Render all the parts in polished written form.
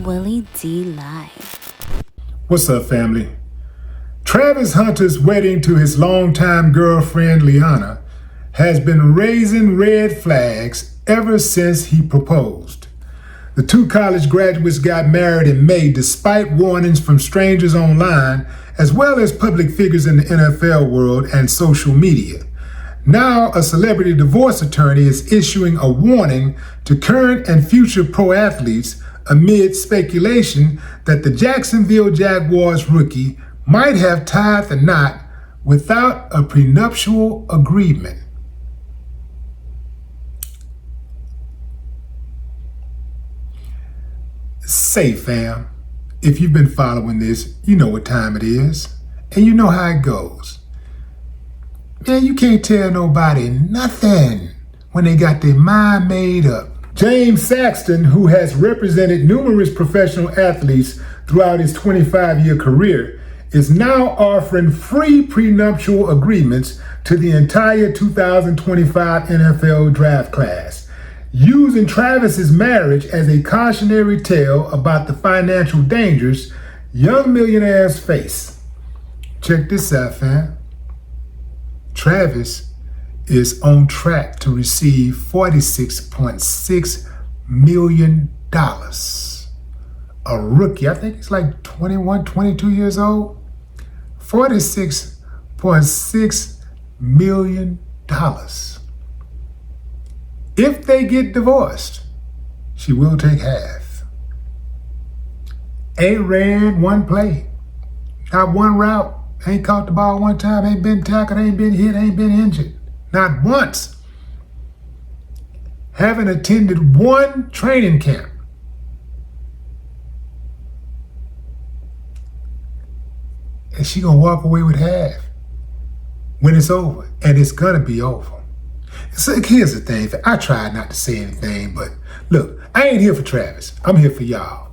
Willie D Live. What's up, family? Travis Hunter's wedding to his longtime girlfriend, Liana, has been raising red flags ever since he proposed. The two college graduates got married in May despite warnings from strangers online, as well as public figures in the NFL world and social media. Now, a celebrity divorce attorney is issuing a warning to current and future pro athletes amid speculation that the Jacksonville Jaguars rookie might have tied the knot without a prenuptial agreement. Say, fam, if you've been following this, you know what time it is, and you know how it goes. Man, you can't tell nobody nothing when they got their mind made up. James Saxton, who has represented numerous professional athletes throughout his 25-year career, is now offering free prenuptial agreements to the entire 2025 NFL draft class, using Travis's marriage as a cautionary tale about the financial dangers young millionaires face. Check this out, fam. Travis is on track to receive $46.6 million. A rookie, I think he's like 21, 22 years old. $46.6 million. If they get divorced, she will take half. Ain't ran one play, not one route. Ain't caught the ball one time, ain't been tackled, ain't been hit, ain't been injured. Not once. Haven't attended one training camp. And she gonna walk away with half when it's over. And it's gonna be over. So here's the thing, I tried not to say anything, but look, I ain't here for Travis. I'm here for y'all.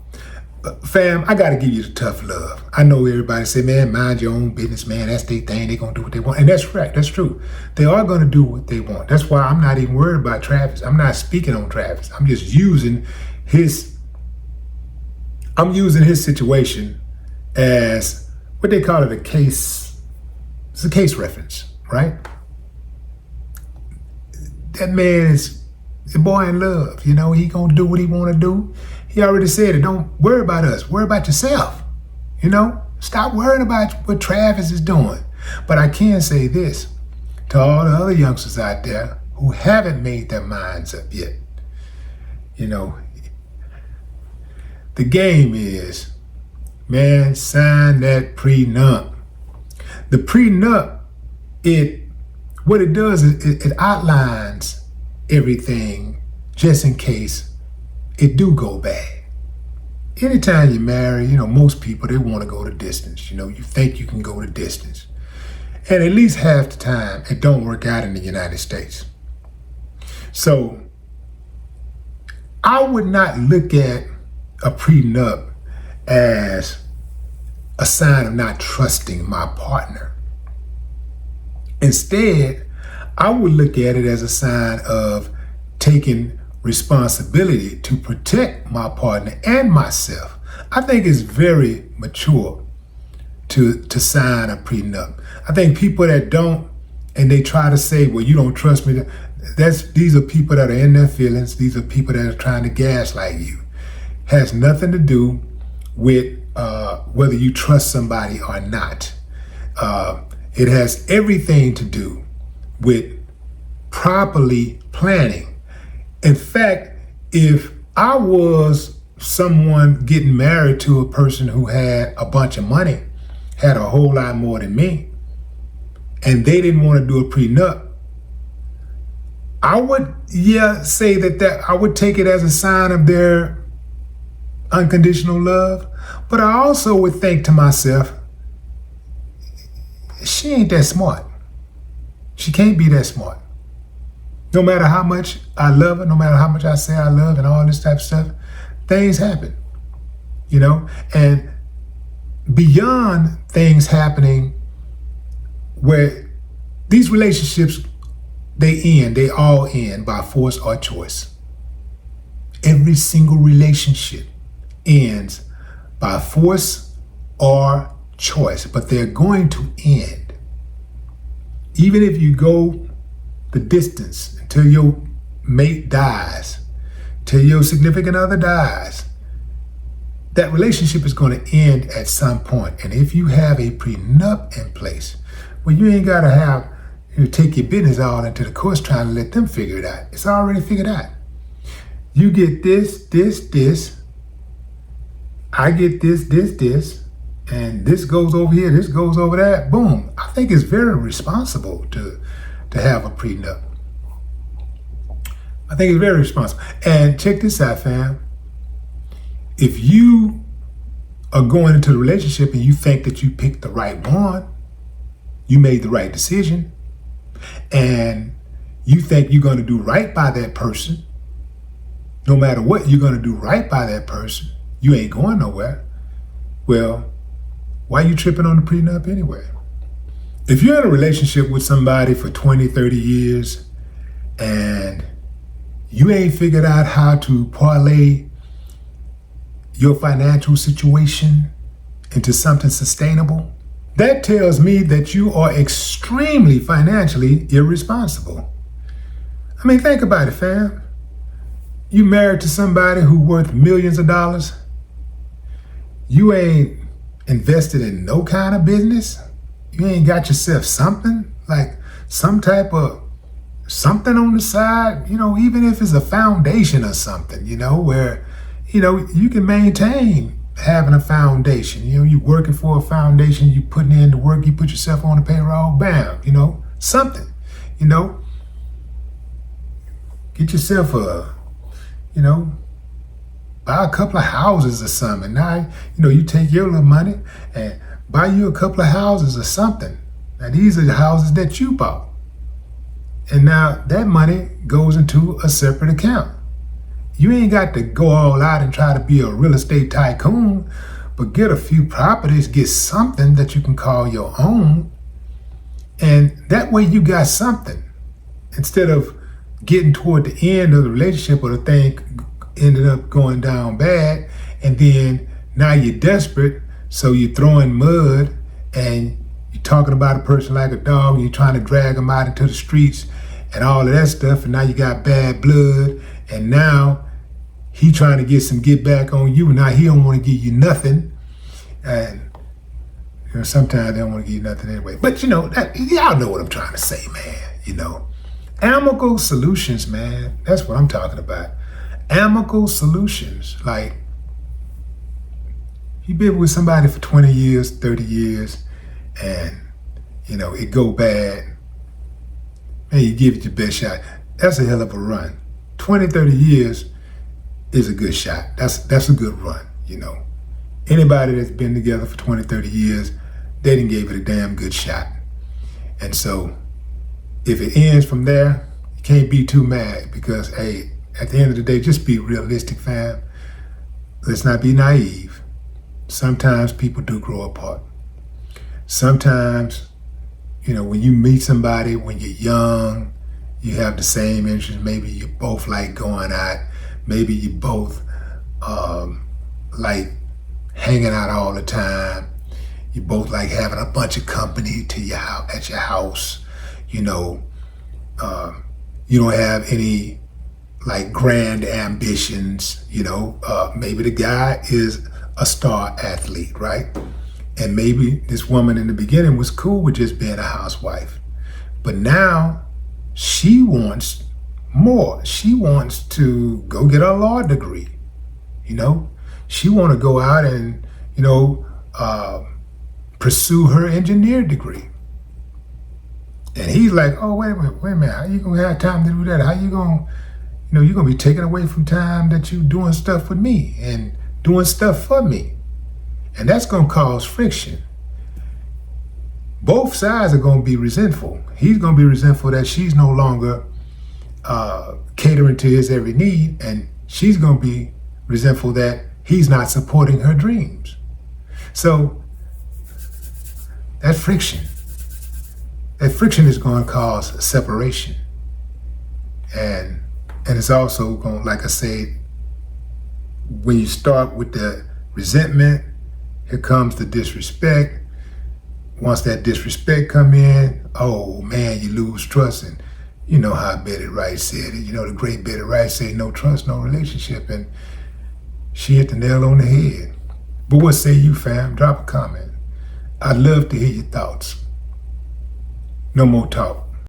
Fam, I gotta give you the tough love. I know everybody say, man, mind your own business, man. That's their thing. They gonna do what they want. And that's right, that's true. They are gonna do what they want. That's why I'm not even worried about Travis. I'm not speaking on Travis. I'm just using his situation as what they call it, a case. It's a case reference, right? That man is a boy in love. You know, he gonna do what he wanna do. He already said it. Don't worry about us. Worry about yourself. You know, stop worrying about what Travis is doing. But I can say this to all the other youngsters out there who haven't made their minds up yet. You know, the game is, man, sign that prenup. The prenup, what it does is it outlines everything just in case it do go bad. Anytime you marry, you know, most people, they want to go the distance. You know, you think you can go the distance. And at least half the time, it don't work out in the United States. So I would not look at a prenup as a sign of not trusting my partner. Instead, I would look at it as a sign of taking responsibility to protect my partner and myself. I think it's very mature to sign a prenup. I think people that don't, and they try to say, well, you don't trust me, these are people that are in their feelings. These are people that are trying to gaslight you. Has nothing to do with whether you trust somebody or not. It has everything to do with properly planning. In fact, if I was someone getting married to a person who had a bunch of money, had a whole lot more than me, and they didn't want to do a prenup, I would, say that I would take it as a sign of their unconditional love. But I also would think to myself, she ain't that smart. She can't be that smart. No matter how much I love her, no matter how much I say I love and all this type of stuff, things happen, you know? And beyond things happening where these relationships, they all end by force or choice. Every single relationship ends by force or choice, but they're going to end. Even if you go the distance until your mate dies, till your significant other dies, that relationship is going to end at some point. And if you have a prenup in place, well, you ain't got to have take your business all into the courts trying to let them figure it out. It's already figured out. You get this, I get this, and this goes over here, this goes over there. Boom. I think it's very responsible to have a prenup. I think it's very responsible. And check this out, fam. If you are going into the relationship and you think that you picked the right one, you made the right decision, and you think you're going to do right by that person, no matter what, you're going to do right by that person, you ain't going nowhere. Well, why are you tripping on the prenup anyway? If you're in a relationship with somebody for 20, 30 years and you ain't figured out how to parlay your financial situation into something sustainable, that tells me that you are extremely financially irresponsible. I mean, think about it, fam. You married to somebody who worth millions of dollars. You ain't invested in no kind of business. You ain't got yourself something, like some type of something on the side, even if it's a foundation or something, where, you can maintain having a foundation. You working for a foundation, you putting in the work, you put yourself on the payroll, bam, something, get yourself buy a couple of houses or something. Now, you take your little money and buy you a couple of houses or something. Now, these are the houses that you bought. And now that money goes into a separate account. You ain't got to go all out and try to be a real estate tycoon, but get a few properties, get something that you can call your own. And that way you got something. Instead of getting toward the end of the relationship or the thing ended up going down bad, and then now you're desperate, so you're throwing mud and you're talking about a person like a dog, and you're trying to drag them out into the streets and all of that stuff, and now you got bad blood, and now he trying to get some get back on you, and now he don't want to give you nothing. And sometimes they don't want to give you nothing anyway. But y'all know what I'm trying to say, man. Amicable solutions, man. That's what I'm talking about. Amicable solutions. Like, you've been with somebody for 20 years, 30 years, and, it go bad, and you give it your best shot. That's a hell of a run. 20, 30 years is a good shot. That's a good run, Anybody that's been together for 20, 30 years, they done gave it a damn good shot. And so, if it ends from there, you can't be too mad because, hey, at the end of the day, just be realistic, fam. Let's not be naive. Sometimes people do grow apart. Sometimes, when you meet somebody when you're young, you have the same interests. Maybe you both like going out. Maybe you both like hanging out all the time. You both like having a bunch of company at your house. You don't have any like grand ambitions. Maybe the guy is a star athlete, right? And maybe this woman in the beginning was cool with just being a housewife. But now she wants more. She wants to go get a law degree. She want to go out and, pursue her engineer degree. And he's like, oh, wait a minute. How you going to have time to do that? How you going to, you're going to be taken away from time that you doing stuff with me and doing stuff for me. And that's going to cause friction. Both sides are going to be resentful. He's going to be resentful that she's no longer catering to his every need, and she's going to be resentful that he's not supporting her dreams. So that friction is going to cause a separation. And it's also going, like I said, when you start with the resentment, here comes the disrespect. Once that disrespect come in, oh man, you lose trust. And you know how Betty Wright said it. You know the great Betty Wright said, no trust, no relationship. And she hit the nail on the head. But what say you, fam? Drop a comment. I'd love to hear your thoughts. No more talk.